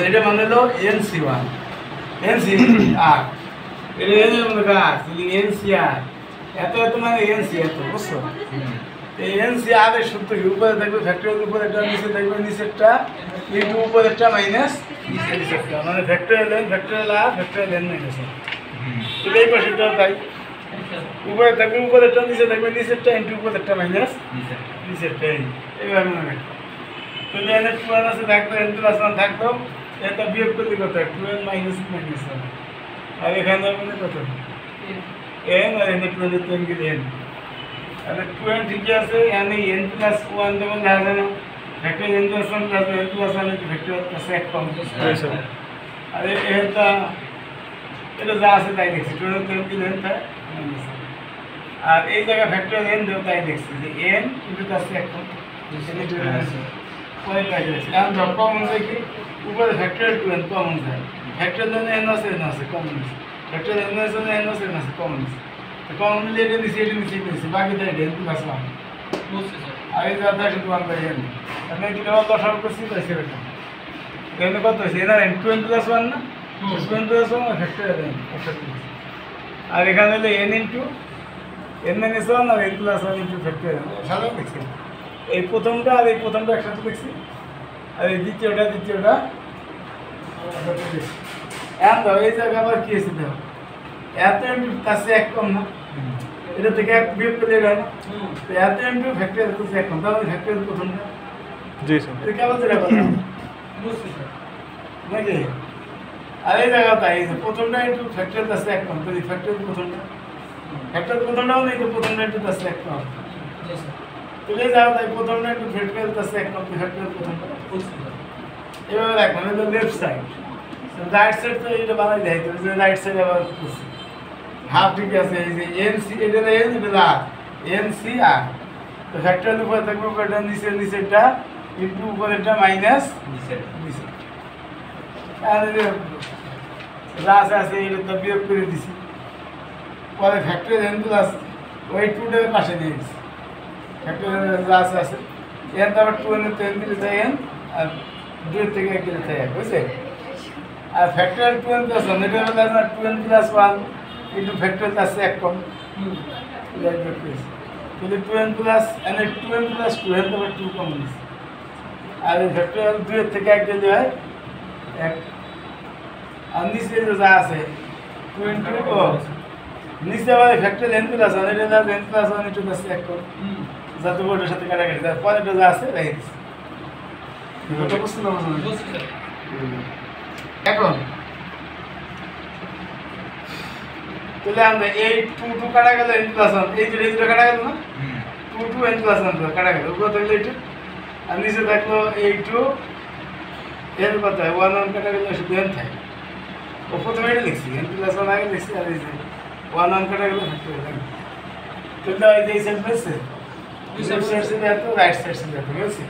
এটা মানে হলো NC1 NC আর এটা মনে করা NCR এত মানে NC এত বুঝছো এই NCR এর সূত্র কি উপরে দেখবে ফ্যাক্টরিয়াল উপরে একটা নিচে দেখবে নিচেরটা ইনটু উপরেরটা মাইনাস নিচেরটা মানে ফ্যাক্টরিয়াল আর ফ্যাক্টরিয়াল n মাইনাস এটাই পাশেরটা তাই উপরে থাকবে উপরেরটা নিচে দেখবে নিচেরটা ইনটু উপরেরটা মাইনাস নিচেরটা এইভাবে মনে রাখবে তো এখানে 2n আছে থাকতো n প্লাস 1 থাকতো এটা বিয়োগ করলে কত 2n মাইনাস মাইনাস আর এখানে মানে কত n আর এখানে 2n তো কি n আর 2n ঠিক আছে এখানে n প্লাস 1 যেমন দেখা যায় না factor n plus 1 plus n plus 1 এর ফ্যাক্টর আছে এক কম আর এটা যা আছে তাই দেখছি 2n তো কি n তা আর এই জায়গা ফ্যাক্টর n দেও তাই দেখছি যে n কিন্তু তার সাথে এক কম পরে কাজ আছে এখন ধর কমন যায় কি উপরে ফ্যাক্টরিয়াল 2n কমন যায় ফ্যাক্টরিয়াল n আছে কমন আছে ফ্যাক্টরিয়াল n আছে কমন আছে তো কমন নিলে এটা নিচে বাকি তাই n প্লাস 1 বুঝছেন আর এই যা থাকে 1 বাই n আমি কি দেওয়া দশার করছি তাই সেরকম এখানে কত আছে এর n 2n প্লাস 1 না 2n প্লাস 1 ফ্যাক্টরিয়াল n আর এখানে হলো n ইনটু n মাইনাস 1 আর n প্লাস 1 ইনটু ফ্যাক্টরিয়াল সাদা দেখছি এই প্রথমটা আর এই প্রথমটা একসাথে দেখছি আর এই দ্বিতীয়টা এখন দাও এই জায়গা আবার কি আছে দেখো এত এমপি কাছে এক কম না এটা থেকে এক বিয়োগ করলে হয় না তো এত এমপি ফ্যাক্টরিয়াল কাছে এক কম তাহলে ফ্যাক্টরিয়াল প্রথমটা জি স্যার এটা কেমন যেটা কথা বুঝছি স্যার নাকি আর এই জায়গা তাই প্রথমটা একটু ফ্যাক্টরিয়াল কাছে এক কম তাহলে ফ্যাক্টরিয়াল প্রথমটাও নেই তো প্রথমটা একটু কাছে এক কম তুলে যাও তাই প্রথমটা একটু ফ্যাক্টরিয়াল কাছে এক কম ফ্যাক্টরিয়াল প্রথমটা এভাবে রাখবেন এটা লেফট সাইড রাইট সাইড তো এটা বানাই দেয় তো রাইট সাইড আবার হাফ ঠিক আছে এই যে NC এটা n এটা NCR তো ফ্যাক্টরিয়াল উপরে থাকবে উপরেটা নিচেরটা ইনটু উপরেরটা মাইনাস নিচে আর যা আছে এটা তো বিয়োগ করে দিছি পরে ফ্যাক্টরিয়াল n প্লাস ওই 2টার পাশে দিয়ে দিছি ফ্যাক্টরিয়াল যা আছে n তো আবার 2n তো n দিলে তাই n আর 2 থেকে 1 দিলে তাই বুঝছে আর ফ্যাক্টরিয়াল 2n প্লাস 1 এটা হলো না 2n প্লাস 1 ইনটু ফ্যাক্টরিয়াল আছে এক কম তাহলে 2n plus n 2n plus 2n তো 2 কম আছে আর এই ফ্যাক্টরিয়াল 2 থেকে 1 দিলে হয় 1 আর নিচে যা আছে 2 ইনটু নিচে আবার ফ্যাক্টরিয়াল n প্লাস 1 এটা n প্লাস 1 ইনটু আছে এক কম যাতে ওটার সাথে কাটাকাটি যায় পরেরটা যা আছে রেখে দিচ্ছি এটা বুঝতে না বুঝছি এখন তাহলে আমরা এই 2 কাটা গেল n প্লাস 1 এই দুটো কাটা গেল না 2 n প্লাস 1 কাটা গেল উপরে থাকলে এইটু আর নিচে থাকলো এই 2 এর কত 1 1 কাটা গেল শুধু n থাকে ও প্রথমে এটা লিখছি n প্লাস 1 আগে লিখছি আর এই যে 1 1 কাটা গেল তাহলে এই যে সেন্টেন্স রাইট সাইড সে দেখো বুঝছি